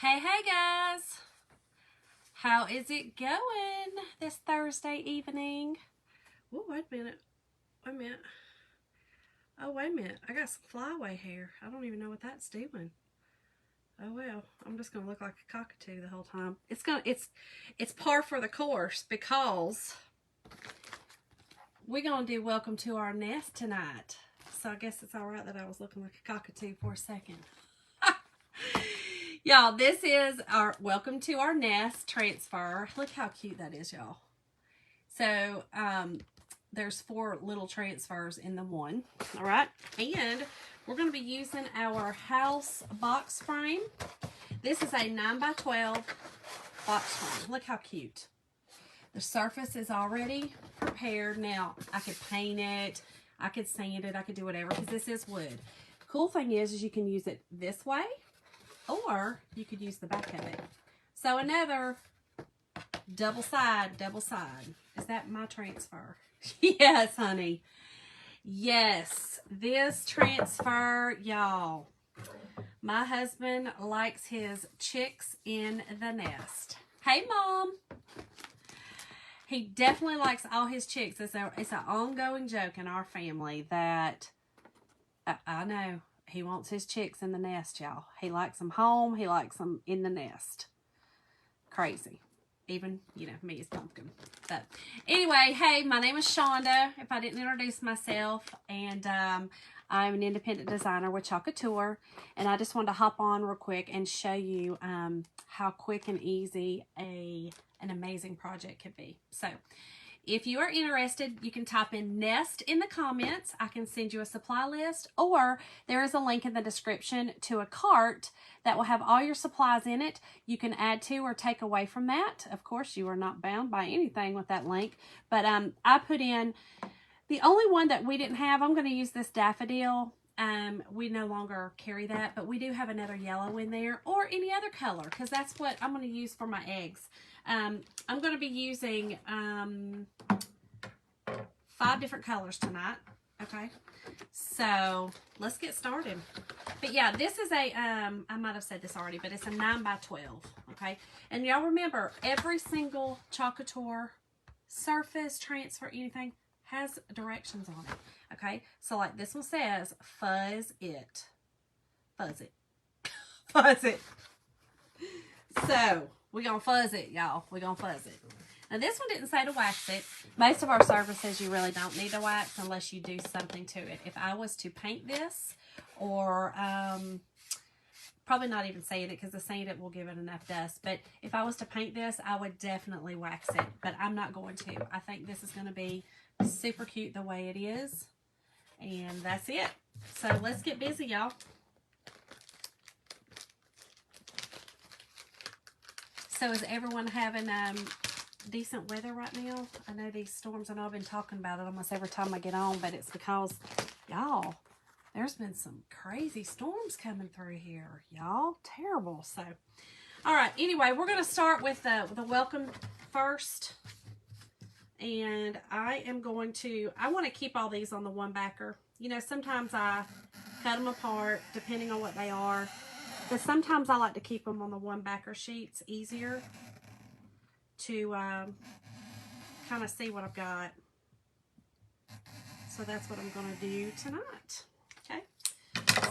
Hey guys, how is it going this Thursday evening? Oh, wait a minute. Wait a minute. Oh, wait a minute. I got some flyaway hair. I don't even know what that's doing. Oh well, I'm just gonna look like a cockatoo the whole time. It's par for the course because we're gonna do Welcome to Our Nest tonight. So I guess it's alright that I was looking like a cockatoo for a second. Y'all, this is our Welcome to Our Nest transfer. Look how cute that is, y'all. So, there's 4 little transfers in the one. All right. And we're going to be using our house box frame. This is a 9x12 box frame. Look how cute. The surface is already prepared. Now, I could paint it. I could sand it. I could do whatever because this is wood. Cool thing is you can use it this way, or you could use the back of it. So another double side. Is that my transfer? Yes, honey. Yes, this transfer, y'all. My husband likes his chicks in the nest. Hey, Mom. He definitely likes all his chicks. It's an ongoing joke in our family that I know. He wants his chicks in the nest, y'all. He likes them home. He likes them in the nest. Crazy. Even, me as Pumpkin. But anyway, hey, my name is Shonda, if I didn't introduce myself. And I'm an independent designer with Chalk Couture. And I just wanted to hop on real quick and show you how quick and easy an amazing project can be. So, if you are interested, you can type in Nest in the comments. I can send you a supply list, or there is a link in the description to a cart that will have all your supplies in it. You can add to or take away from that. Of course, you are not bound by anything with that link, but I put in the only one that we didn't have. I'm going to use this daffodil. We no longer carry that, but we do have another yellow in there, or any other color, because that's what I'm going to use for my eggs. I'm going to be using 5 different colors tonight. Okay, so let's get started. But yeah, this is a I might have said this already, but it's a 9x12. Okay, and y'all remember, every single Chalk Couture surface transfer, anything, has directions on it. Okay, so like this one says, fuzz it. Fuzz it. Fuzz it. So, we're going to fuzz it, y'all. We're going to fuzz it. Now, this one didn't say to wax it. Most of our surfaces, you really don't need to wax unless you do something to it. If I was to paint this, or probably not even sand it, because the sand it will give it enough dust. But if I was to paint this, I would definitely wax it. But I'm not going to. I think this is going to be super cute the way it is. And that's it. So, let's get busy, y'all. So is everyone having decent weather right now? I know these storms, I know I've been talking about it almost every time I get on, but it's because, y'all, there's been some crazy storms coming through here. Y'all, terrible. So, all right, anyway, we're going to start with the welcome first. And I want to keep all these on the one backer. Sometimes I cut them apart depending on what they are. But sometimes I like to keep them on the one backer sheets, easier to kind of see what I've got. So that's what I'm going to do tonight. Okay,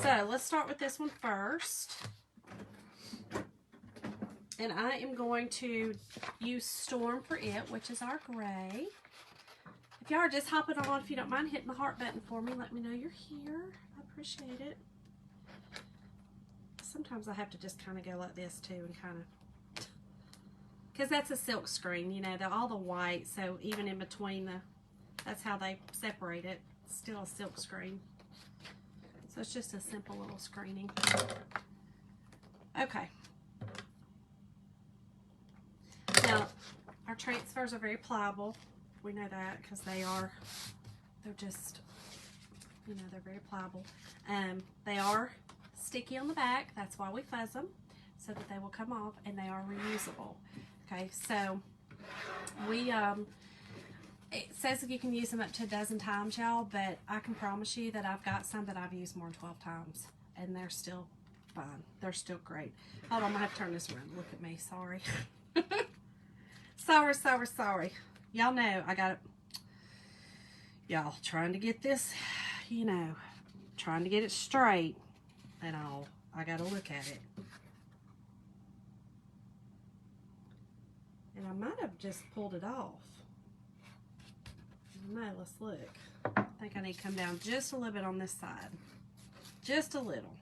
so let's start with this one first. And I am going to use Storm for it, which is our gray. If y'all are just hopping on, if you don't mind hitting the heart button for me, let me know you're here. I appreciate it. Sometimes I have to just kind of go like this too, and kind of, because that's a silk screen, all the white, so even in between that's how they separate it. It's still a silk screen. So it's just a simple little screening. Okay. Now, our transfers are very pliable. We know that because they're just, they're very pliable. They are sticky on the back. That's why we fuzz them, so that they will come off, and they are reusable. Okay, so it says that you can use them up to a dozen times, y'all, but I can promise you that I've got some that I've used more than 12 times, and they're still fine. They're still great. Hold on, I'm gonna have to turn this around. Look at me, sorry. Sorry. Y'all know I got it. Y'all trying to get this, you know, trying to get it straight and all. I gotta look at it. And I might have just pulled it off. No, let's look. I think I need to come down just a little bit on this side. Just a little.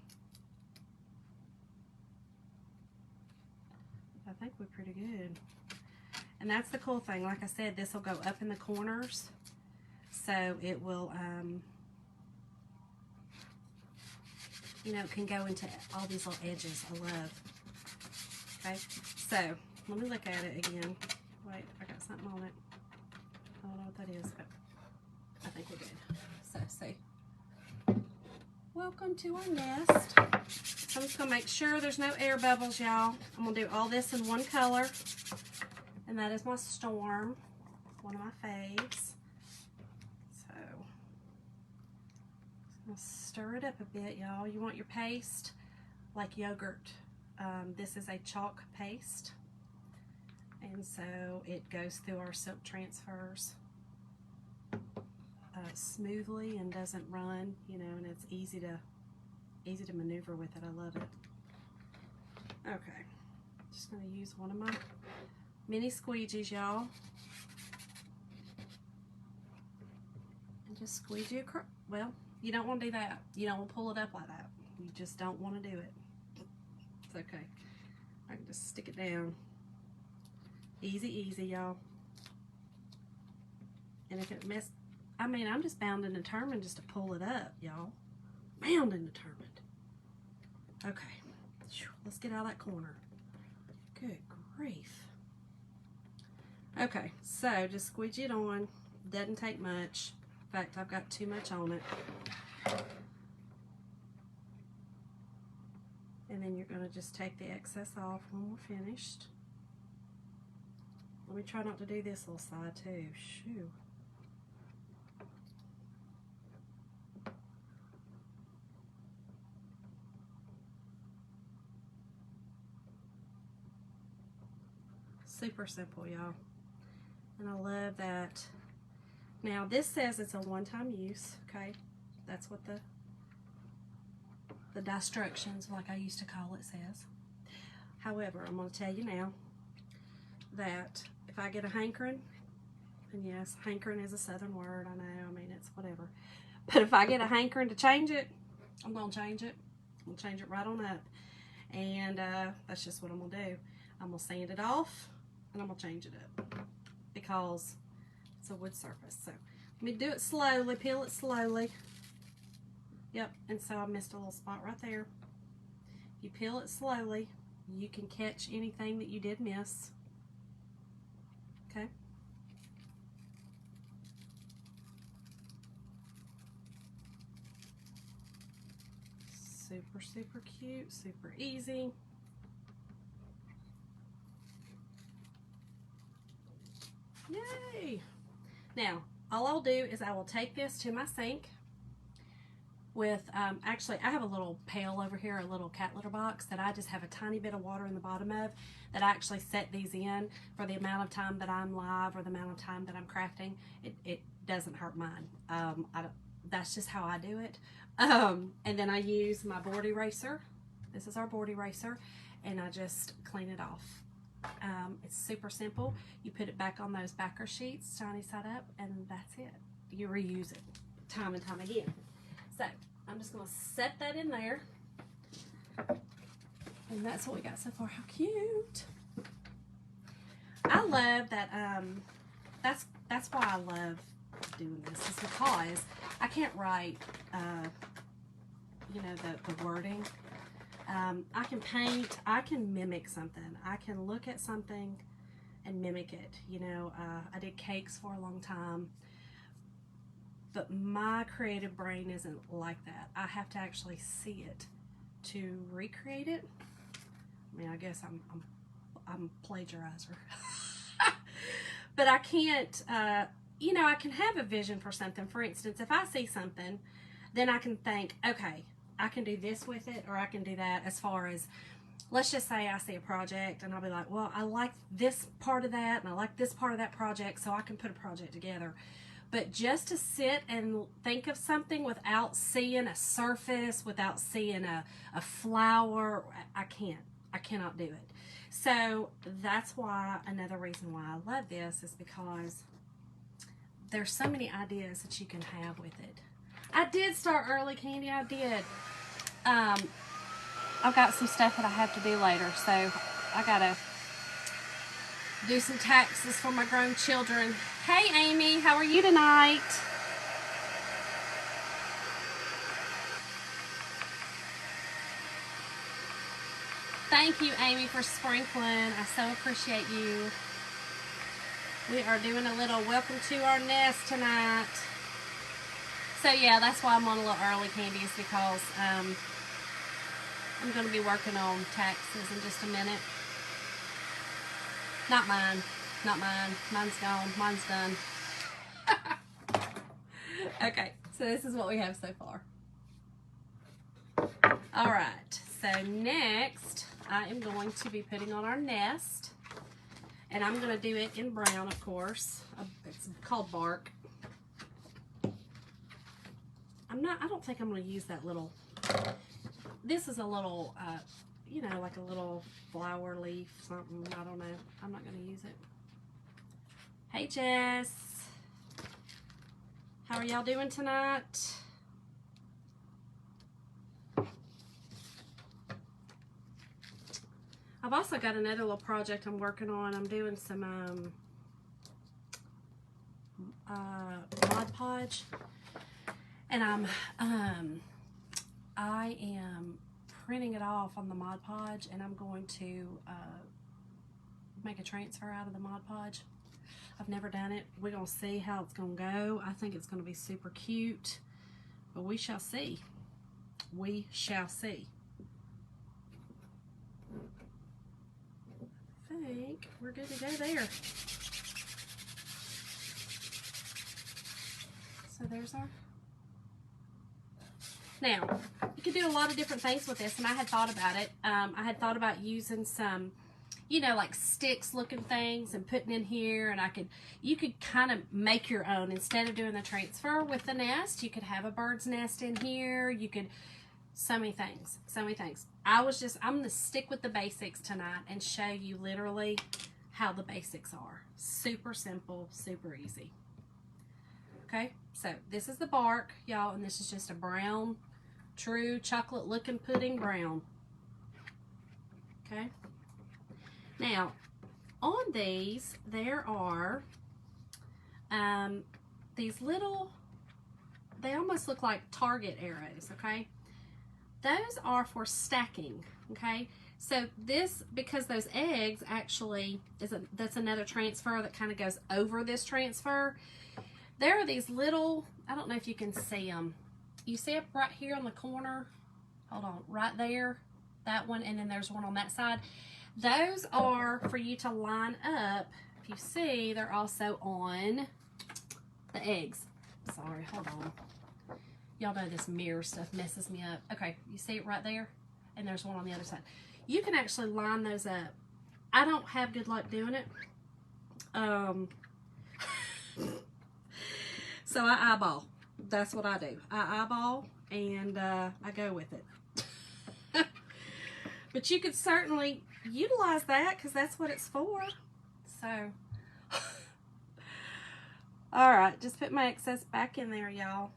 I think we're pretty good. And that's the cool thing. Like I said, this will go up in the corners. So it will, you know, it can go into all these little edges. I love. Okay, so let me look at it again. Wait, I got something on it. I don't know what that is, but I think we're good. So, see. Welcome to our nest. So I'm just going to make sure there's no air bubbles, y'all. I'm going to do all this in one color. And that is my Storm. One of my faves. So, I'm going to stir it up a bit, y'all. You want your paste like yogurt. This is a chalk paste. And so it goes through our silk transfers smoothly and doesn't run, you know, and it's easy to maneuver with it. I love it. Okay, just going to use one of my mini squeegees, y'all, and just squeegee across. Well, you don't want to do that. You don't want to pull it up like that. You just don't want to do it. It's okay. I can just stick it down. Easy, y'all. And if it mess, I mean, I'm just bound and determined just to pull it up, y'all. Bound and determined. Okay, let's get out of that corner. Good grief. Okay, so just squeegee it on. Doesn't take much. In fact, I've got too much on it. And then you're going to just take the excess off when we're finished. Let me try not to do this little side too. Shoo. Super simple, y'all. And I love that. Now this says it's a one-time use, okay? That's what the instructions, like I used to call it, says. However, I'm going to tell you now that if I get a hankering, and yes, hankering is a southern word, I know, I mean, it's whatever. But if I get a hankering to change it, I'm going to change it. I'm going to change it right on up. And that's just what I'm going to do. I'm going to sand it off, and I'm going to change it up because it's a wood surface. So let me do it slowly, peel it slowly. Yep, and so I missed a little spot right there. If you peel it slowly, you can catch anything that you did miss. Okay. Super, super cute, super easy. Yay! Now, all I'll do is I will take this to my sink with, actually I have a little pail over here, a little cat litter box that I just have a tiny bit of water in the bottom of that I actually set these in for the amount of time that I'm live or the amount of time that I'm crafting. It doesn't hurt mine. That's just how I do it. And then I use my board eraser. This is our board eraser, and I just clean it off. It's super simple. You put it back on those backer sheets, shiny side up, and that's it. You reuse it time and time again. So I'm just going to set that in there. And that's what we got so far. How cute. I love that. That's why I love doing this, is because I can't write, you know, the wording. I can paint, I can mimic something. I can look at something and mimic it. You know, I did cakes for a long time. But my creative brain isn't like that. I have to actually see it to recreate it. I mean, I guess I'm a plagiarizer. But I can't, you know, I can have a vision for something. For instance, if I see something, then I can think, okay, I can do this with it, or I can do that. As far as, let's just say I see a project and I'll be like, well, I like this part of that and I like this part of that project, so I can put a project together. But just to sit and think of something without seeing a surface, without seeing a flower, I can't. I cannot do it. So that's why, another reason why I love this is because there's so many ideas that you can have with it. I did start early, Candy. I did. I've got some stuff that I have to do later, so I gotta do some taxes for my grown children. Hey, Amy, how are you tonight? Thank you, Amy, for sprinkling. I so appreciate you. We are doing a little welcome to our nest tonight. So yeah, that's why I'm on a little early, Candy, is because I'm going to be working on taxes in just a minute. Not mine. Not mine. Mine's gone. Mine's done. Okay, so this is what we have so far. All right, so next I am going to be putting on our nest. And I'm going to do it in brown, of course. It's called bark. I don't think I'm going to use that little, this is a little, you know, like a little flower leaf, something. I don't know. I'm not going to use it. Hey, Jess. How are y'all doing tonight? I've also got another little project I'm working on. I'm doing some Mod Podge, and I am printing it off on the Mod Podge, and I'm going to make a transfer out of the Mod Podge. I've never done it. We're gonna see how it's gonna go. I think it's gonna be super cute, but we shall see. We shall see. I think we're good to go there. So there's our... Now, you can do a lot of different things with this, and I had thought about it. I had thought about using some, you know, like sticks looking things and putting in here, and you could kind of make your own. Instead of doing the transfer with the nest, you could have a bird's nest in here. You could, so many things, so many things. I'm going to stick with the basics tonight and show you literally how the basics are. Super simple, super easy. Okay, so this is the bark, y'all, and this is just a brown, true chocolate looking pudding brown. Okay. Now, on these, there are these little, they almost look like target arrows, okay? Those are for stacking, okay? So this, because those eggs actually, that's another transfer that kind of goes over this transfer. There are these little, I don't know if you can see them. You see them right here on the corner? Hold on, right there, that one, and then there's one on that side. Those are for you to line up. If you see, they're also on the eggs. Sorry, hold on. Y'all know this mirror stuff messes me up. Okay, you see it right there? And there's one on the other side. You can actually line those up. I don't have good luck doing it. So I eyeball. That's what I do. I eyeball and I go with it. But you could certainly utilize that because that's what it's for. So, all right, just put my excess back in there, y'all.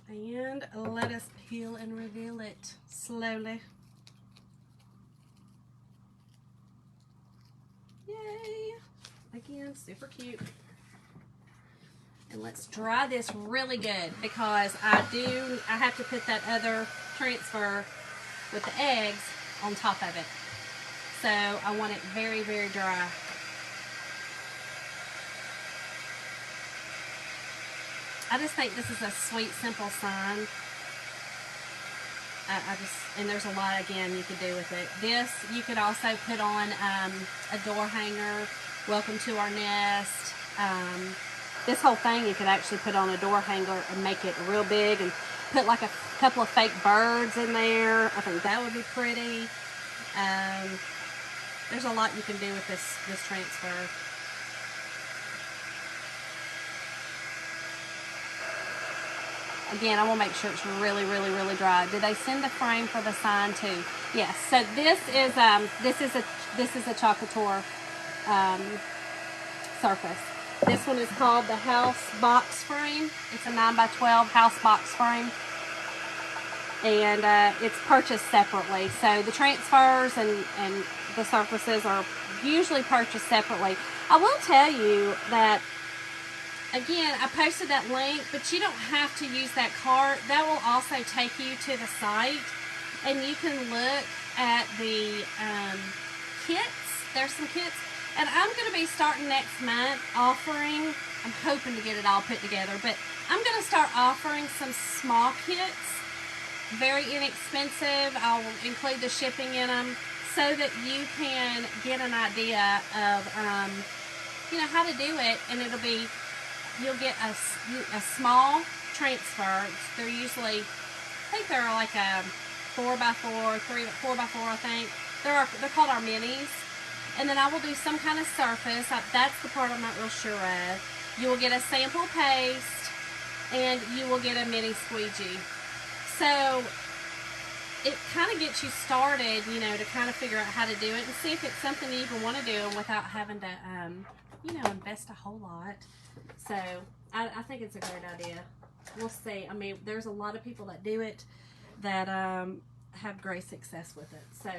And let us peel and reveal it slowly. Yay! Again, super cute. And let's dry this really good because I have to put that other transfer with the eggs on top of it. So I want it very, very dry. I just think this is a sweet, simple sign. And there's a lot, again, you could do with it. This, you could also put on a door hanger, welcome to our nest. This whole thing you could actually put on a door hanger and make it real big and put like a couple of fake birds in there. I think that would be pretty. There's a lot you can do with this transfer. Again, I want to make sure it's really, really, really dry. Did they send the frame for the sign too? Yes. So this is a Chocator surface. This one is called the house box frame. It's a 9x12 house box frame, and it's purchased separately. So the transfers and the surfaces are usually purchased separately. I will tell you that, again, I posted that link, but you don't have to use that cart. That will also take you to the site, and you can look at the kits. There's some kits, and I'm going to be starting next month offering, I'm hoping to get it all put together, but I'm going to start offering some small kits, very inexpensive. I'll include the shipping in them so that you can get an idea of, how to do it, and it'll be, you'll get a small transfer. They're usually, I think they're like a 4x4, 4x4, I think. They're called our minis. And then I will do some kind of surface. That's the part I'm not real sure of. You will get a sample paste, and you will get a mini squeegee. So it kind of gets you started, to kind of figure out how to do it and see if it's something you even want to do without having to, invest a whole lot. So I think it's a great idea. We'll see. I mean, there's a lot of people that do it that have great success with it. So,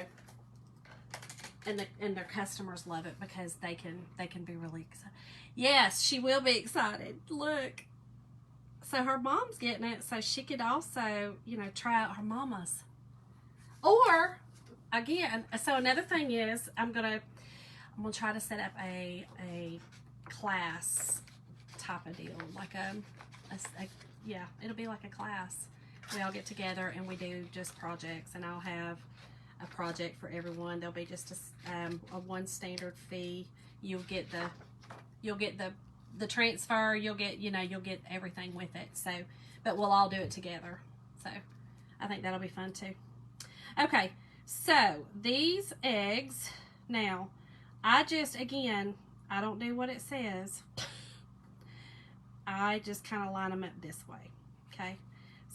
and their customers love it because they can be really excited. Yes, she will be excited. Look. So her mom's getting it, so she could also, try out her mama's. Or again, so another thing is I'm gonna try to set up a class type of deal, like yeah, it'll be like a class. We all get together and we do just projects, and I'll have a project for everyone. There'll be just a one standard fee. You'll get the transfer. You'll get everything with it. So, but we'll all do it together. So, I think that'll be fun too. Okay, so these eggs. Now, I don't do what it says. I just kind of line them up this way. Okay,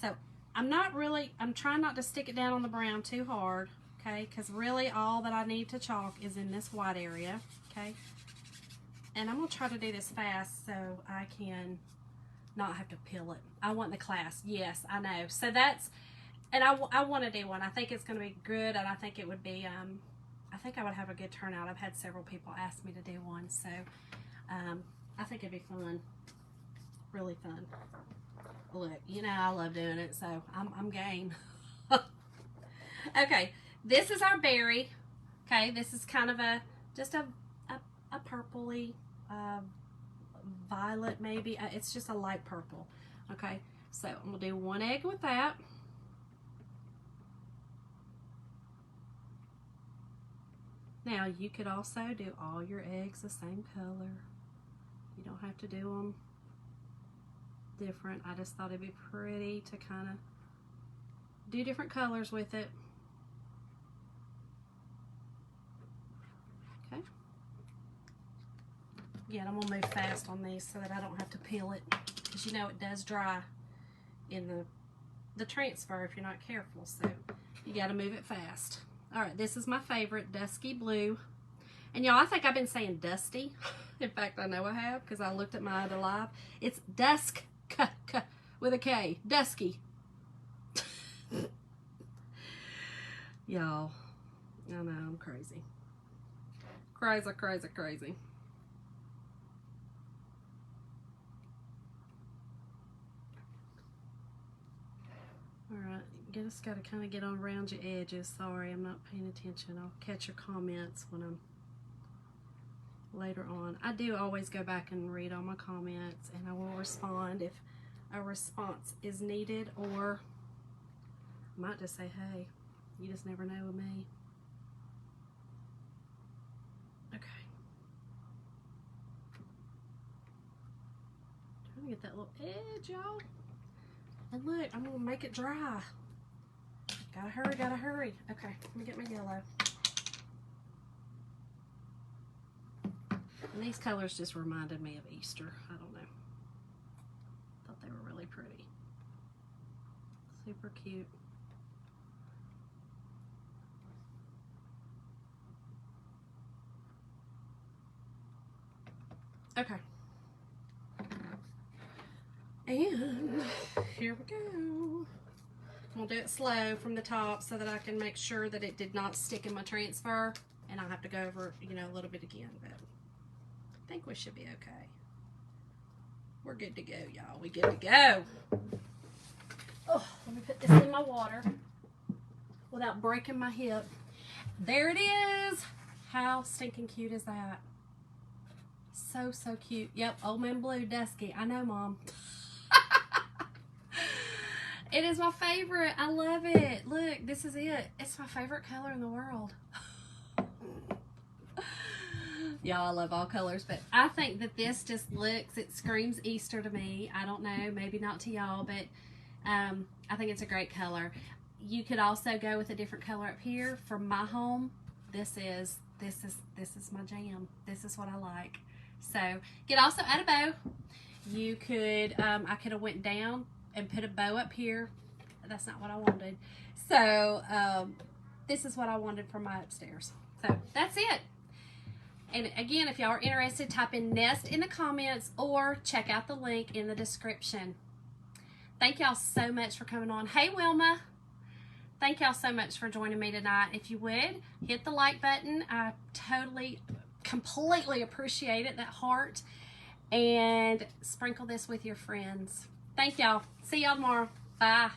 so I'm trying not to stick it down on the brown too hard. Okay, because really all that I need to chalk is in this white area. Okay, and I'm going to try to do this fast so I can not have to peel it. I want the class. Yes, I know. So that's, and I want to do one. I think it's going to be good, and I think it would be, I think I would have a good turnout. I've had several people ask me to do one, so I think it'd be fun. Really fun. Look, I love doing it, so I'm game. Okay, this is our berry. Okay, this is kind of just a purpley, violet maybe. It's just a light purple. Okay, so I'm gonna do one egg with that. Now you could also do all your eggs the same color. You don't have to do them different. I just thought it'd be pretty to kind of do different colors with it. Okay. Again, I'm gonna move fast on these so that I don't have to peel it, because it does dry in the transfer if you're not careful. So you got to move it fast. All right, this is my favorite, Dusky Blue. And y'all, I think I've been saying Dusty. In fact, I know I have, because I looked at my other live. It's Dusk with a K. Dusky. Y'all, I know, I'm crazy. Crazy, crazy, crazy. Alright, just got to kind of get on around your edges. Sorry, I'm not paying attention. I'll catch your comments when I'm later on. I do always go back and read all my comments, and I will respond if a response is needed, or I might just say, hey, you just never know with me. Okay. Trying to get that little edge, y'all. And look, I'm gonna make it dry. Gotta hurry, gotta hurry. Okay, let me get my yellow. And these colors just reminded me of Easter. I don't know. Thought they were really pretty. Super cute. Okay. And here we go. We'll do it slow from the top so that I can make sure that it did not stick in my transfer, and I'll have to go over, you know, a little bit again, but I think we should be okay. We're good to go, y'all. We good to go. Oh, let me put this in my water without breaking my hip. There it is. How stinking cute is that? So, so cute. Yep, Old Man Blue Dusky. I know, Mom. It is my favorite. I love it. Look, this is it. It's my favorite color in the world. Y'all, I love all colors, but I think that this just looks, it screams Easter to me. I don't know, maybe not to y'all, but I think it's a great color. You could also go with a different color up here. For my home, this is my jam. This is what I like. So, you could also add a bow. You could, I could have went down and put a bow up here. That's not what I wanted. So, this is what I wanted for my upstairs. So, that's it. And again, if y'all are interested, type in Nest in the comments or check out the link in the description. Thank y'all so much for coming on. Hey, Wilma. Thank y'all so much for joining me tonight. If you would, hit the like button. I totally, completely appreciate it, that heart. And sprinkle this with your friends. Thank y'all. See y'all tomorrow. Bye.